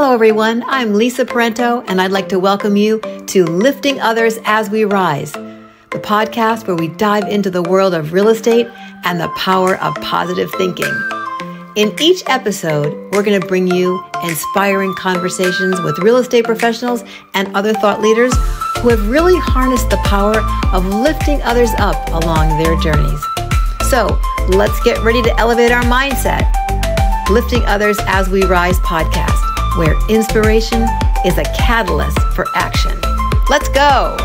Hello, everyone. I'm Lisa Parenteau, and I'd like to welcome you to Lifting Others as We Rise, the podcast where we dive into the world of real estate and the power of positive thinking. In each episode, we're going to bring you inspiring conversations with real estate professionals and other thought leaders who have really harnessed the power of lifting others up along their journeys. So let's get ready to elevate our mindset. Lifting Others as We Rise podcast, where inspiration is a catalyst for action. Let's go.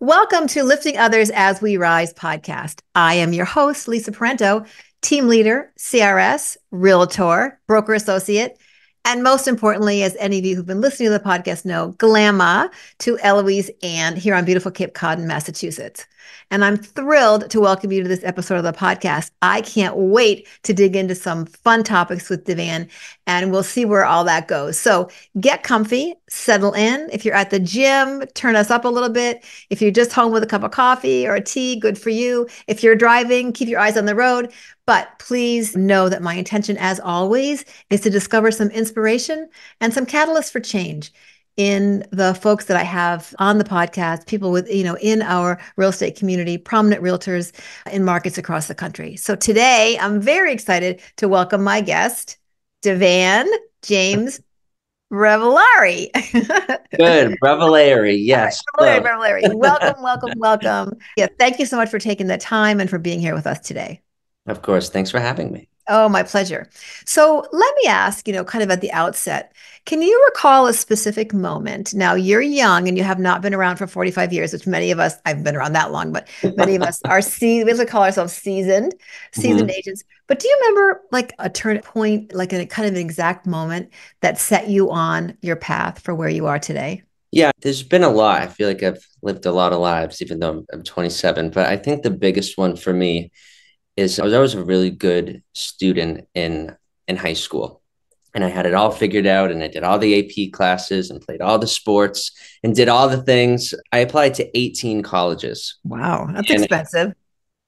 Welcome to Lifting Others as We Rise podcast. I am your host, Lisa Parenteau, team leader, CRS, realtor, broker associate, and most importantly, as any of you who've been listening to the podcast know, Glamma to Eloise Ann here on beautiful Cape Cod, Massachusetts. And I'm thrilled to welcome you to this episode of the podcast. I can't wait to dig into some fun topics with Devan, and we'll see where all that goes. So get comfy, settle in. If you're at the gym, turn us up a little bit. If you're just home with a cup of coffee or a tea, good for you. If you're driving, keep your eyes on the road. But please know that my intention, as always, is to discover some inspiration and some catalysts for change in the folks that I have on the podcast, people with, in our real estate community, prominent realtors in markets across the country. So today I'm very excited to welcome my guest, Devan James Brevigleiri. Good. Brevigleiri. Yes. Brevigleiri. Welcome. Yeah. Thank you so much for taking the time and for being here with us today. Of course. Thanks for having me. Oh, my pleasure. So let me ask, kind of at the outset, can you recall a specific moment? Now, you're young and you have not been around for 45 years, which many of us, I've been around that long, but many of us are we like to call ourselves seasoned agents. But do you remember like a turning point, like a kind of an exact moment that set you on your path for where you are today? Yeah, there's been a lot. I feel like I've lived a lot of lives, even though I'm 27. But I think the biggest one for me is I was always a really good student in high school. And I had it all figured out, and I did all the AP classes and played all the sports and did all the things. I applied to 18 colleges. Wow, that's expensive.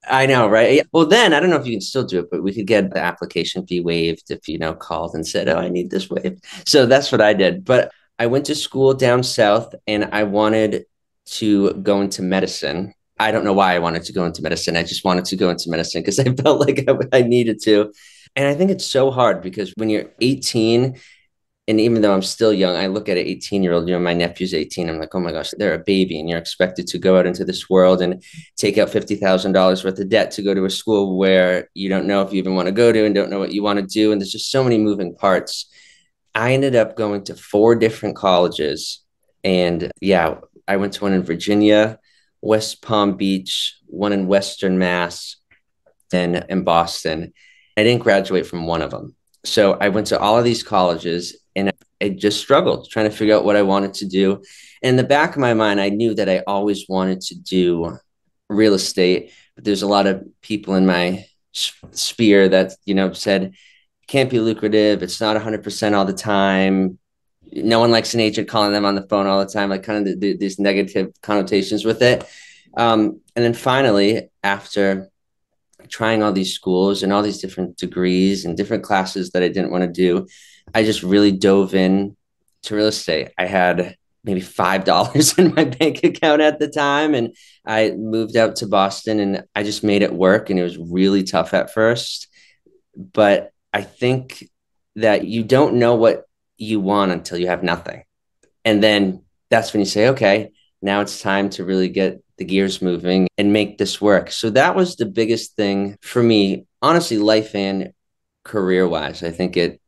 I know, right? Well, then I don't know if you can still do it, but we could get the application fee waived if called and said, "Oh, I need this waived." So that's what I did. But I went to school down south, and I wanted to go into medicine. I don't know why I wanted to go into medicine. I just wanted to go into medicine because I felt like I needed to. And I think it's so hard because when you're 18, and even though I'm still young, I look at an 18-year-old, my nephew's 18. I'm like, oh my gosh, they're a baby. And you're expected to go out into this world and take out $50,000 worth of debt to go to a school where you don't know if you even want to go to and don't know what you want to do. And there's just so many moving parts. I ended up going to 4 different colleges. And yeah, I went to one in Virginia, West Palm Beach, one in Western Mass, and in Boston. I didn't graduate from one of them. So I went to all of these colleges and I just struggled trying to figure out what I wanted to do. In the back of my mind, I knew that I always wanted to do real estate, but there's a lot of people in my sphere that, said, it can't be lucrative. It's not 100% all the time. No one likes an agent calling them on the phone all the time, like kind of these negative connotations with it. And then finally, after trying all these schools and all these different degrees and different classes that I didn't want to do, I just really dove in to real estate. I had maybe $5 in my bank account at the time, and I moved out to Boston and I just made it work. And it was really tough at first, but I think that you don't know what you want until you have nothing. And then that's when you say, okay, now it's time to really get the gears moving and make this work. So that was the biggest thing for me, honestly, life and career wise. I think it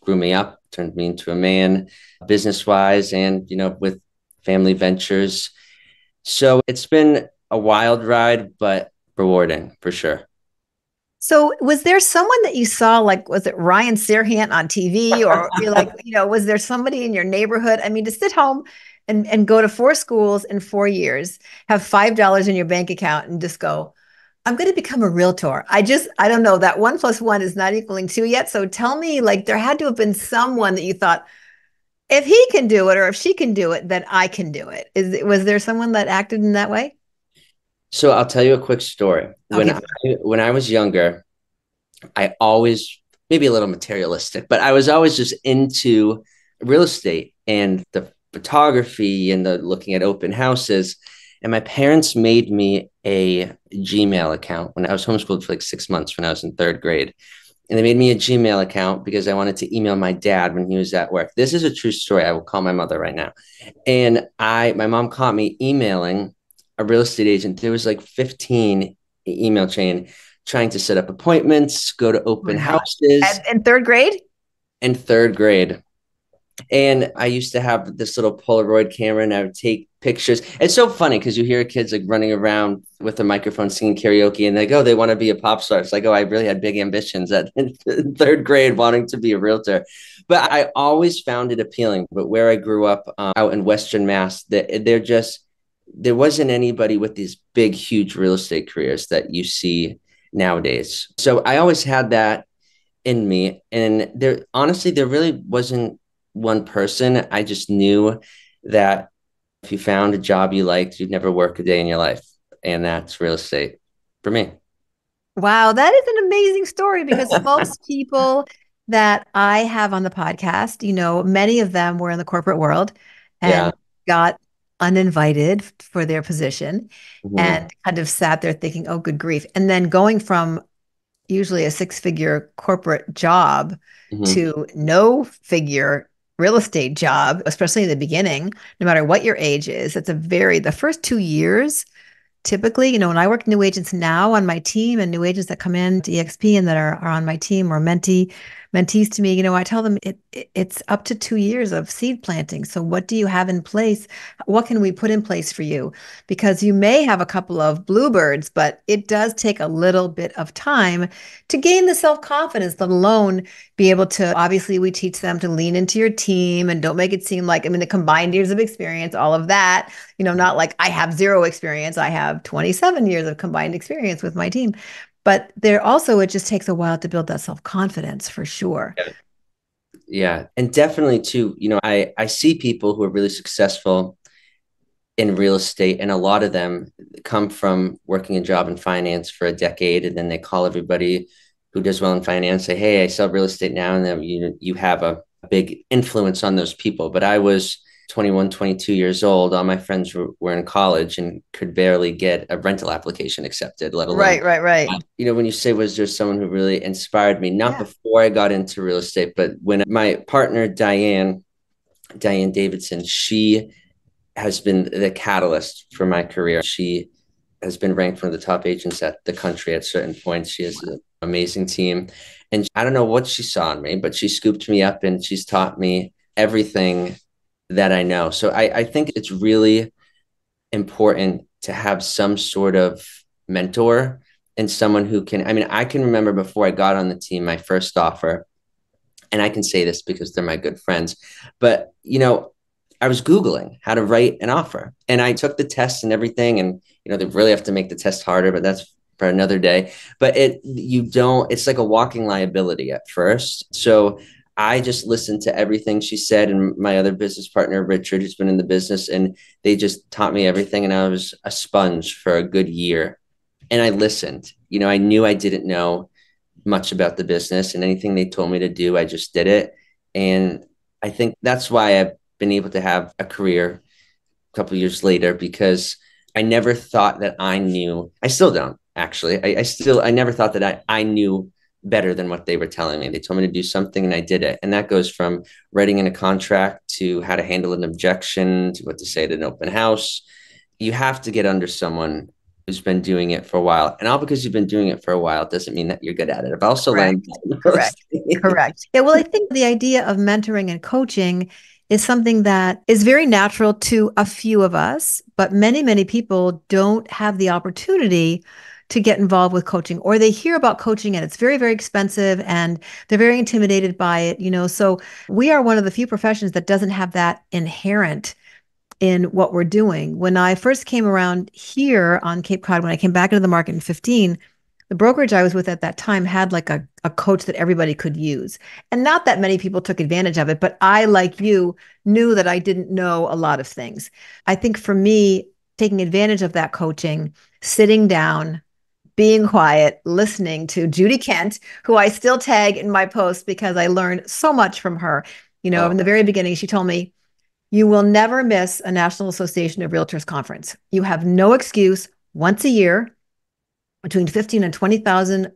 grew me up, turned me into a man, business wise, and, with family ventures. So it's been a wild ride, but rewarding for sure. So was there someone that you saw, like, was it Ryan Serhant on TV, or you're like, was there somebody in your neighborhood? I mean, to sit home and go to 4 schools in 4 years, have $5 in your bank account and just go, I'm going to become a realtor. I don't know, that 1 + 1 is not equaling 2 yet. So tell me, like, there had to have been someone that you thought, if he can do it, or if she can do it, then I can do it. Was there someone that acted in that way? So I'll tell you a quick story. Okay. When I was younger, I always, maybe a little materialistic, but I was always just into real estate and the photography and the looking at open houses. And my parents made me a Gmail account when I was homeschooled for like 6 months when I was in third grade. And they made me a Gmail account because I wanted to email my dad when he was at work. This is a true story. I will call my mother right now. And my mom caught me emailing a real estate agent. There was like 15 email chain trying to set up appointments, go to Oh my open God. houses And third grade? in third grade. And I used to have this little Polaroid camera and I would take pictures. It's so funny because you hear kids like running around with a microphone singing karaoke and they go, they want to be a pop star. It's like, oh, I really had big ambitions in third grade wanting to be a realtor. But I always found it appealing. But where I grew up out in Western Mass, there wasn't anybody with these big, huge real estate careers that you see nowadays. So I always had that in me. And there really wasn't one person. I just knew that if you found a job you liked, you'd never work a day in your life. And that's real estate for me. Wow, that is an amazing story because most people that I have on the podcast, many of them were in the corporate world Yeah. and got uninvited for their position Mhm. and kind of sat there thinking, oh, good grief. And then going from usually a six-figure corporate job Mhm. to no figure real estate job, especially in the beginning, no matter what your age is, the first 2 years typically, when I work new agents now on my team and new agents that come in to EXP and that are on my team or mentees to me, I tell them it's up to 2 years of seed planting. So what do you have in place? What can we put in place for you? Because you may have a couple of bluebirds, but it does take a little bit of time to gain the self-confidence, let alone be able to, obviously we teach them to lean into your team and don't make it seem like, the combined years of experience, all of that, not like I have zero experience. I have 27 years of combined experience with my team. But it just takes a while to build that self-confidence for sure. Yeah. Yeah. And definitely too, I see people who are really successful in real estate, and a lot of them come from working a job in finance for a decade, and then they call everybody who does well in finance, say, "Hey, I sell real estate now," and then you have a big influence on those people. But I was 21, 22 years old. All my friends were in college and could barely get a rental application accepted, let alone. Right, right, right. When you say, was there someone who really inspired me? Not Yeah. before I got into real estate, but when my partner, Diane Davidson, she has been the catalyst for my career. She has been ranked one of the top agents at the country at certain points. She has an amazing team. And I don't know what she saw in me, but she scooped me up and she's taught me everything that I know. So I think it's really important to have some sort of mentor and someone who can. I can remember before I got on the team, my first offer, and I can say this because they're my good friends, but I was Googling how to write an offer and I took the test and everything. And, they really have to make the test harder, but that's for another day. But it's like a walking liability at first. So I just listened to everything she said, and my other business partner, Richard, who's been in the business, and they just taught me everything. And I was a sponge for a good year. And I listened. I knew I didn't know much about the business, and anything they told me to do, I just did it. And I think that's why I've been able to have a career a couple of years later, because I never thought that I knew. I still don't actually. I never thought that I knew better than what they were telling me. They told me to do something and I did it. And that goes from writing in a contract to how to handle an objection to what to say at an open house. You have to get under someone who's been doing it for a while. And all because you've been doing it for a while doesn't mean that you're good at it. I've also Correct. learned that. Correct. Correct. Yeah. Well, I think the idea of mentoring and coaching is something that is very natural to a few of us, but many, many people don't have the opportunity to get involved with coaching, or they hear about coaching and it's very, very expensive and they're very intimidated by it. So we are one of the few professions that doesn't have that inherent in what we're doing. When I first came around here on Cape Cod, when I came back into the market in 15, the brokerage I was with at that time had like a coach that everybody could use. And not that many people took advantage of it, but I, like you, knew that I didn't know a lot of things. I think for me, taking advantage of that coaching sitting down, being quiet, listening to Judy Kent, who I still tag in my posts because I learned so much from her. Oh, In the very beginning, she told me, you will never miss a National Association of Realtors conference. You have no excuse. Once a year, between 15 and 20,000,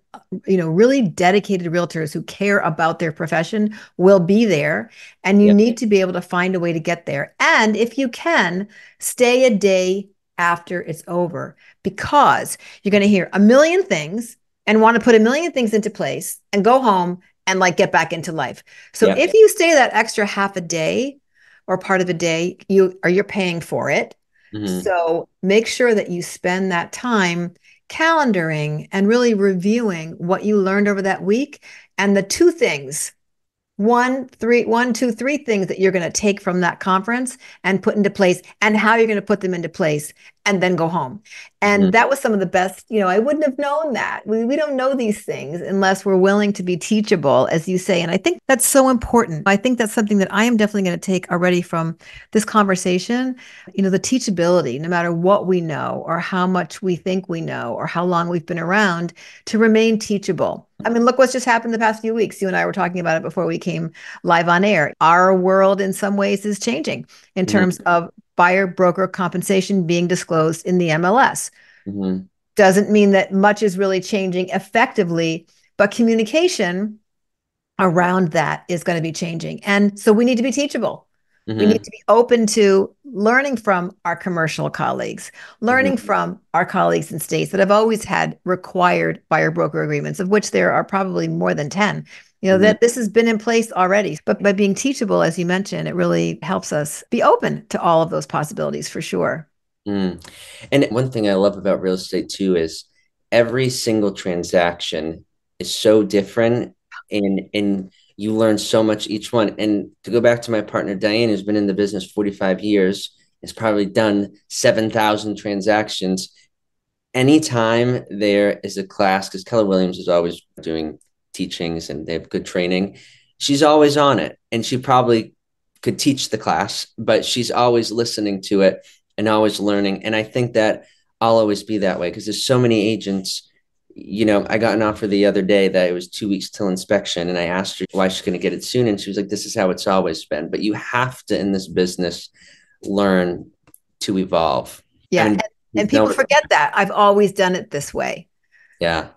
really dedicated realtors who care about their profession will be there. And you yeah. need to be able to find a way to get there. And if you can, stay a day after it's over, because you're going to hear a million things and want to put a million things into place and go home and like get back into life. So Yeah. if you stay that extra half a day or part of a day, you're paying for it. Mm-hmm. So make sure that you spend that time calendaring and really reviewing what you learned over that week, and the two things, one, two, three things that you're going to take from that conference and put into place, and how you're going to put them into place, and then go home. Mm-hmm. And that was some of the best, I wouldn't have known that. We don't know these things unless we're willing to be teachable, as you say. And I think that's so important. I think that's something that I am definitely going to take already from this conversation. The teachability, no matter what we know or how much we think we know or how long we've been around, to remain teachable. I mean, look what's just happened the past few weeks. You and I were talking about it before we came live on air. Our world in some ways is changing in terms of buyer broker compensation being disclosed in the MLS. Mm-hmm. Doesn't mean that much is really changing effectively, but communication around that is going to be changing. And so we need to be teachable. We need Mm-hmm. to be open to learning from our commercial colleagues, learning Mm-hmm. from our colleagues in states that have always had required buyer broker agreements, of which there are probably more than 10. Mm-hmm. That this has been in place already. But by being teachable, as you mentioned, it really helps us be open to all of those possibilities for sure. Mm. And one thing I love about real estate too is every single transaction is so different, and you learn so much each one. And to go back to my partner Diane, who's been in the business 45 years, has probably done 7,000 transactions. Anytime there is a class, because Keller Williams is always doing teachings and they have good training, she's always on it. And she probably could teach the class, but she's always listening to it and always learning. And I think that I'll always be that way because there's so many agents. I got an offer the other day that it was 2 weeks till inspection. And I asked her why she's going to get it soon. And she was like, this is how it's always been. But you have to, in this business, learn to evolve. I Yeah. mean, And no, people forget that. I've always done it this way. yeah.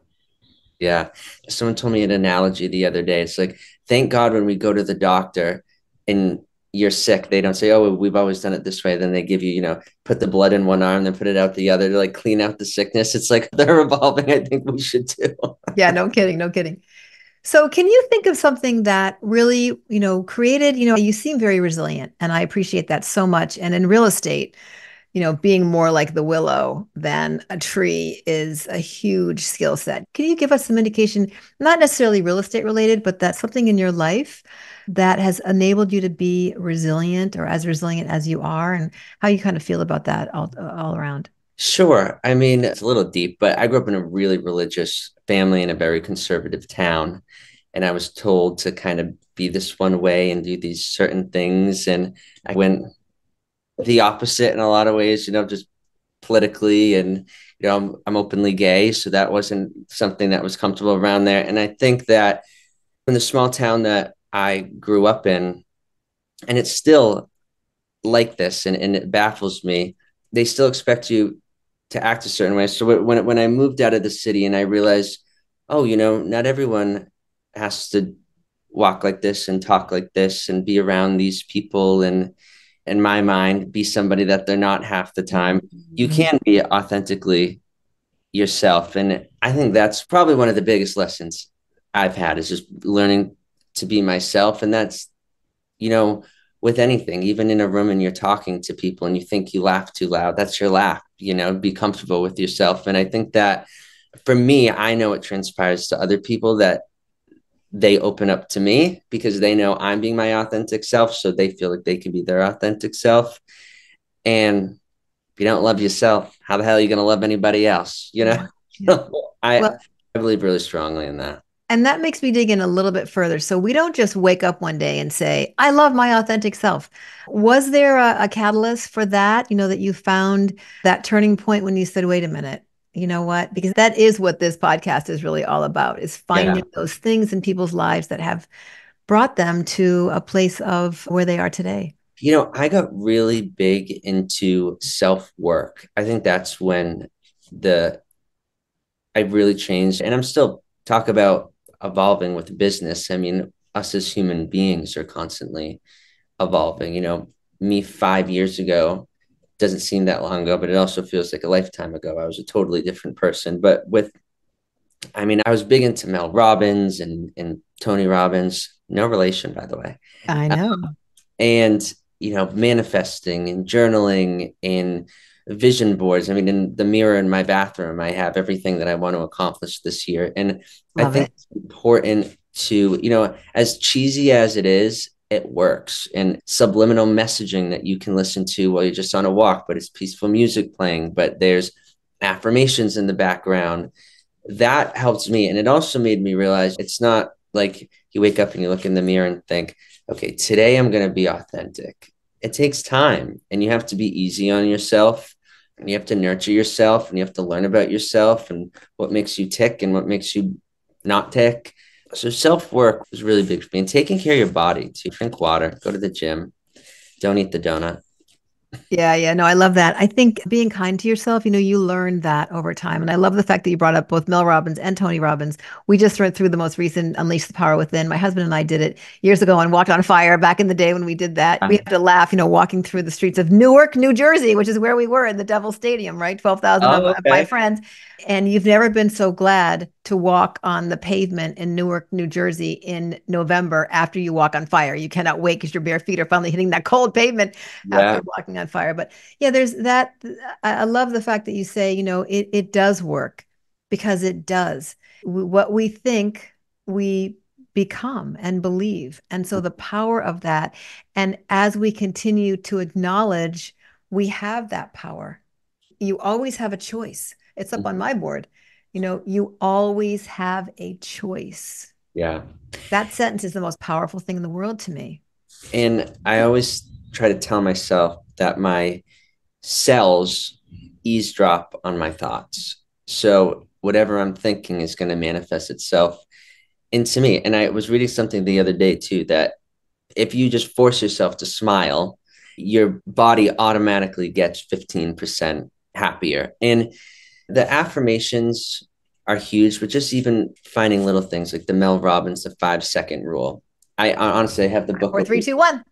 Yeah. Someone told me an analogy the other day. It's like, thank God when we go to the doctor and you're sick, they don't say, oh, we've always done it this way. Then they give you, put the blood in one arm, then put it out the other to like clean out the sickness. It's like they're evolving. I think we should too. Yeah, no kidding, no kidding. So can you think of something that really, created, you seem very resilient, and I appreciate that so much. And in real estate, being more like the willow than a tree is a huge skill set. Can you give us some indication, not necessarily real estate related, but that's something in your life that has enabled you to be resilient or as resilient as you are, and how you kind of feel about that all around? Sure. I mean, it's a little deep, but I grew up in a really religious family in a very conservative town. And I was told to kind of be this one way and do these certain things. And I went the opposite in a lot of ways, just politically. And, I'm openly gay. So that wasn't something that was comfortable around there. And I think that in the small town that I grew up in, and it's still like this, and it baffles me, they still expect you to act a certain way. So when I moved out of the city and I realized, oh, not everyone has to walk like this and talk like this and be around these people, and in my mind, be somebody that they're not half the time. You Mhm. can be authentically yourself. And I think that's probably one of the biggest lessons I've had, is just learning to be myself. And that's, you know, with anything, even in a room and you're talking to people and you think you laugh too loud, that's your laugh, be comfortable with yourself. And I think that for me, I know it transpires to other people that they open up to me because they know I'm being my authentic self. So they feel like they can be their authentic self. And if you don't love yourself, how the hell are you going to love anybody else? Yeah. Yeah. I, Well, I believe really strongly in that. and that makes me dig in a little bit further. So we don't just wake up one day and say, I love my authentic self. Was there a catalyst for that, that you found that turning point when you said, wait a minute, You know what? Because that is what this podcast is really all about, is Yeah. finding those things in people's lives that have brought them to a place of where they are today. I got really big into self-work. I think that's when the I really changed. And I'm still talk about evolving with business. I mean, us as human beings are constantly evolving. Me 5 years ago doesn't seem that long ago, but it also feels like a lifetime ago. I was a totally different person. But I was big into Mel Robbins and Tony Robbins, no relation, by the way. I know. And manifesting and journaling and vision boards. I mean, in the mirror in my bathroom, I have everything that I want to accomplish this year. And I Love think it. it's important to, as cheesy as it is, it works. And subliminal messaging that you can listen to while you're just on a walk, but it's peaceful music playing, but there's affirmations in the background. That helps me. And it also made me realize it's not like you wake up and you look in the mirror and think, okay, today I'm going to be authentic. It takes time, and you have to be easy on yourself, and you have to nurture yourself, and you have to learn about yourself and what makes you tick and what makes you not tick. So self-work was really big for me, and taking care of your body too. Drink water, go to the gym, don't eat the donut. Yeah, yeah. No, I love that. I think being kind to yourself, you learn that over time. And I love the fact that you brought up both Mel Robbins and Tony Robbins. We just went through the most recent Unleash the Power Within. My husband and I did it years ago and walked on fire back in the day when we did that. We have to laugh, walking through the streets of Newark, New Jersey, which is where we were in the Devil Stadium, right? 12,000 of Oh, my okay. friends. And you've never been so glad to walk on the pavement in Newark, New Jersey in November after you walk on fire. You cannot wait because your bare feet are finally hitting that cold pavement after Yeah. walking on fire. But yeah, there's that. I love the fact that you say, it does work, because it does. What we think, we become and believe. And so the power of that. And as we continue to acknowledge we have that power, you always have a choice. It's up on my board. You always have a choice. Yeah. That sentence is the most powerful thing in the world to me. And I always try to tell myself that my cells eavesdrop on my thoughts. So whatever I'm thinking is going to manifest itself into me. And I was reading something the other day too, that if you just force yourself to smile, your body automatically gets 15% happier. And the affirmations are huge, but just even finding little things like the Mel Robbins, the 5 second rule. I honestly have the book Four, three, open. two, one.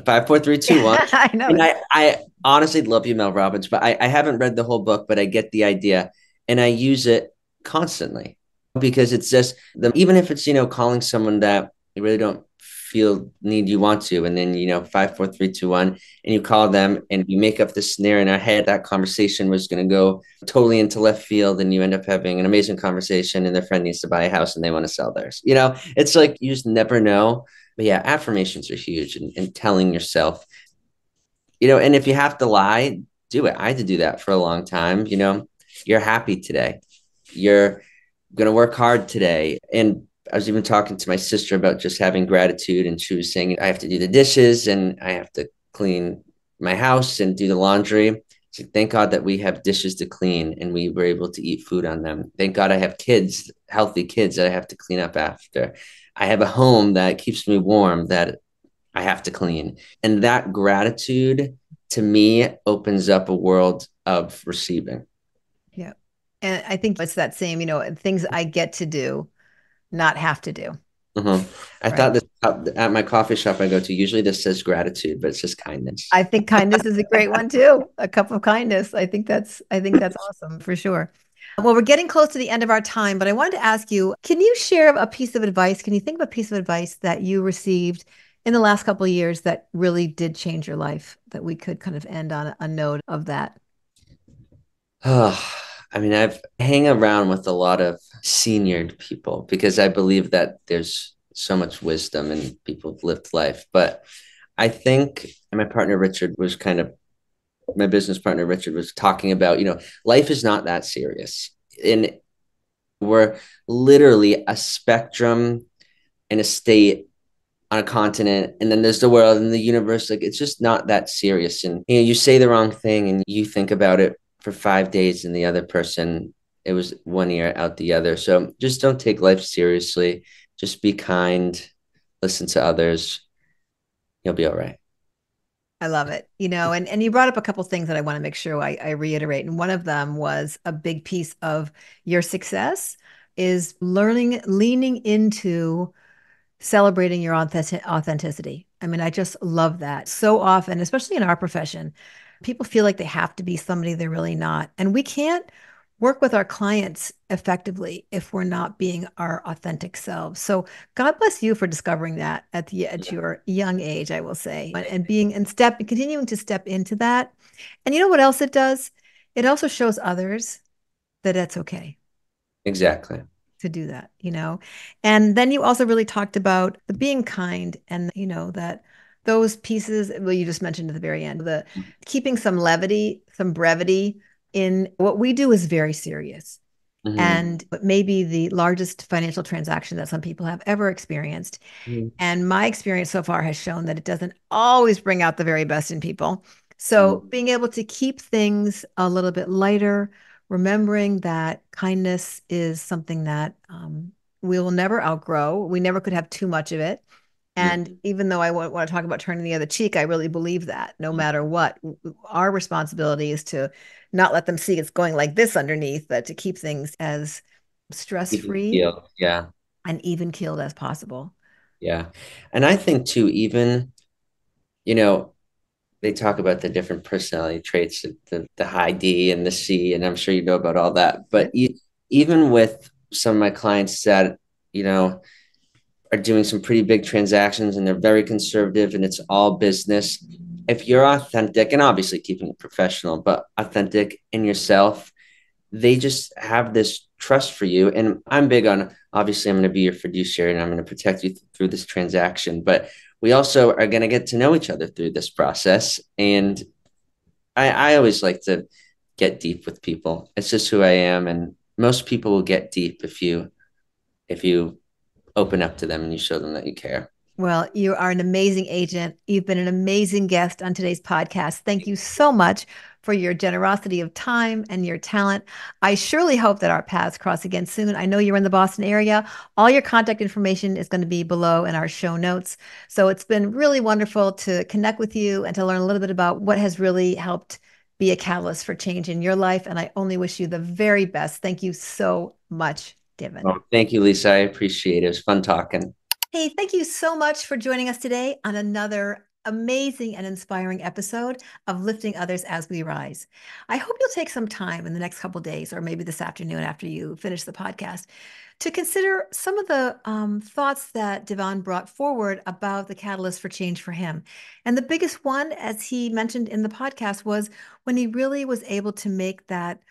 5 4 3 2 1. I know And it. I honestly love you, Mel Robbins, but I haven't read the whole book, but I get the idea, and I use it constantly because it's just even if it's calling someone that you really don't feel need you want to, and then 5 4 3 2 1, and you call them and you make up this scenario in our head that conversation was going to go totally into left field, and you end up having an amazing conversation, and their friend needs to buy a house and they want to sell theirs. It's like you just never know. But yeah, affirmations are huge, and telling yourself, and if you have to lie, do it. I had to do that for a long time. You're happy today. You're going to work hard today. And I was even talking to my sister about just having gratitude. And she was saying, I have to do the dishes and I have to clean my house and do the laundry. So thank God that we have dishes to clean and we were able to eat food on them. Thank God I have kids, healthy kids that I have to clean up after. I have a home that keeps me warm that I have to clean. And that gratitude to me opens up a world of receiving. Yeah. And I think it's that same, things I get to do, not have to do. Mhm. I thought Right. this at my coffee shop I go to, usually this says gratitude, but it's just kindness. I think kindness is a great one too. A cup of kindness. I think that's awesome for sure. Well, we're getting close to the end of our time, but I wanted to ask you, can you share a piece of advice? Can you think of a piece of advice that you received in the last couple of years that really did change your life, that we could kind of end on a note of that? I've hang around with a lot of seniored people because I believe that there's so much wisdom in people who've lived life. But I think my partner Richard was kind of my business partner Richard was talking about, life is not that serious. And we're literally a spectrum and a state on a continent, and then there's the world and the universe. Like it's just not that serious. And you say the wrong thing and you think about it for 5 days and the other person it was one ear out the other. So just don't take life seriously. Just be kind, listen to others. You'll be all right. I love it. And you brought up a couple things that I want to make sure I reiterate. And one of them was a big piece of your success is leaning into celebrating your authenticity. I mean, I just love that. So often, especially in our profession, people feel like they have to be somebody they're really not. And we can't work with our clients effectively if we're not being our authentic selves. So God bless you for discovering that at Yeah. your young age, I will say, and being and continuing to step into that. And you know what else it does? It also shows others that it's okay Exactly. to do that. And then you also really talked about the being kind and, that those pieces, well, you just mentioned at the very end, the keeping some levity, some brevity in what we do is very serious. Mm-hmm. And but maybe the largest financial transaction that some people have ever experienced. And my experience so far has shown that it doesn't always bring out the very best in people. So Mm-hmm. being able to keep things a little bit lighter, remembering that kindness is something that we will never outgrow. We never could have too much of it. And even though I want to talk about turning the other cheek, I really believe that no matter what, our responsibility is to not let them see it's going like this underneath, but to keep things as stress Even free feel, yeah, and even keeled as possible. yeah. And I think too, even, you know, they talk about the different personality traits, the high D and the C, and I'm sure you know about all that. But Yep. even with some of my clients that, you know, are doing some pretty big transactions and they're very conservative and it's all business, if you're authentic and obviously keeping it professional, but authentic in yourself, they just have this trust for you. And I'm big on, obviously, I'm going to be your fiduciary and I'm going to protect you through this transaction. But we also are going to get to know each other through this process. And I always like to get deep with people. It's just who I am. And most people will get deep if you open up to them and you show them that you care. Well, you are an amazing agent. You've been an amazing guest on today's podcast. Thank you so much for your generosity of time and your talent. I surely hope that our paths cross again soon. I know you're in the Boston area. All your contact information is going to be below in our show notes. So it's been really wonderful to connect with you and to learn a little bit about what has really helped be a catalyst for change in your life. And I only wish you the very best. Thank you so much, Devan. Oh, thank you, Lisa. I appreciate it. It was fun talking. Hey, thank you so much for joining us today on another amazing and inspiring episode of Lifting Others as We Rise. I hope you'll take some time in the next couple days, or maybe this afternoon after you finish the podcast, to consider some of the thoughts that Devan brought forward about the catalyst for change for him. And the biggest one, as he mentioned in the podcast, was when he really was able to make that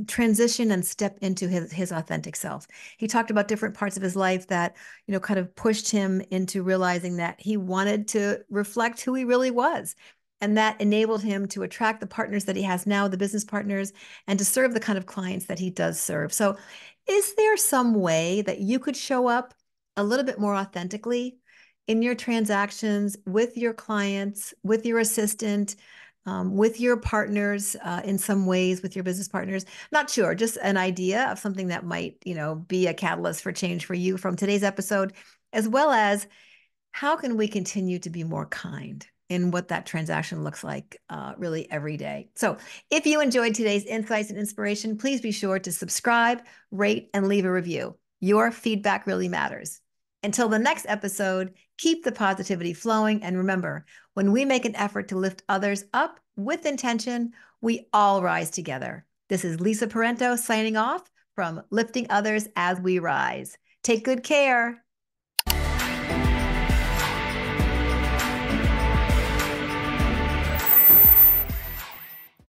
transition and step into his authentic self. He talked about different parts of his life that, kind of pushed him into realizing that he wanted to reflect who he really was. And that enabled him to attract the partners that he has now, the business partners, and to serve the kind of clients that he does serve. So, is there some way that you could show up a little bit more authentically in your transactions with your clients, with your assistant, with your partners, in some ways with your business partners? Not sure, just an idea of something that might, be a catalyst for change for you from today's episode, as well as how can we continue to be more kind in what that transaction looks like really every day. So if you enjoyed today's insights and inspiration, please be sure to subscribe, rate, and leave a review. Your feedback really matters. Until the next episode, keep the positivity flowing. And remember, when we make an effort to lift others up with intention, we all rise together. This is Lisa Parenteau signing off from Lifting Others as We Rise. Take good care.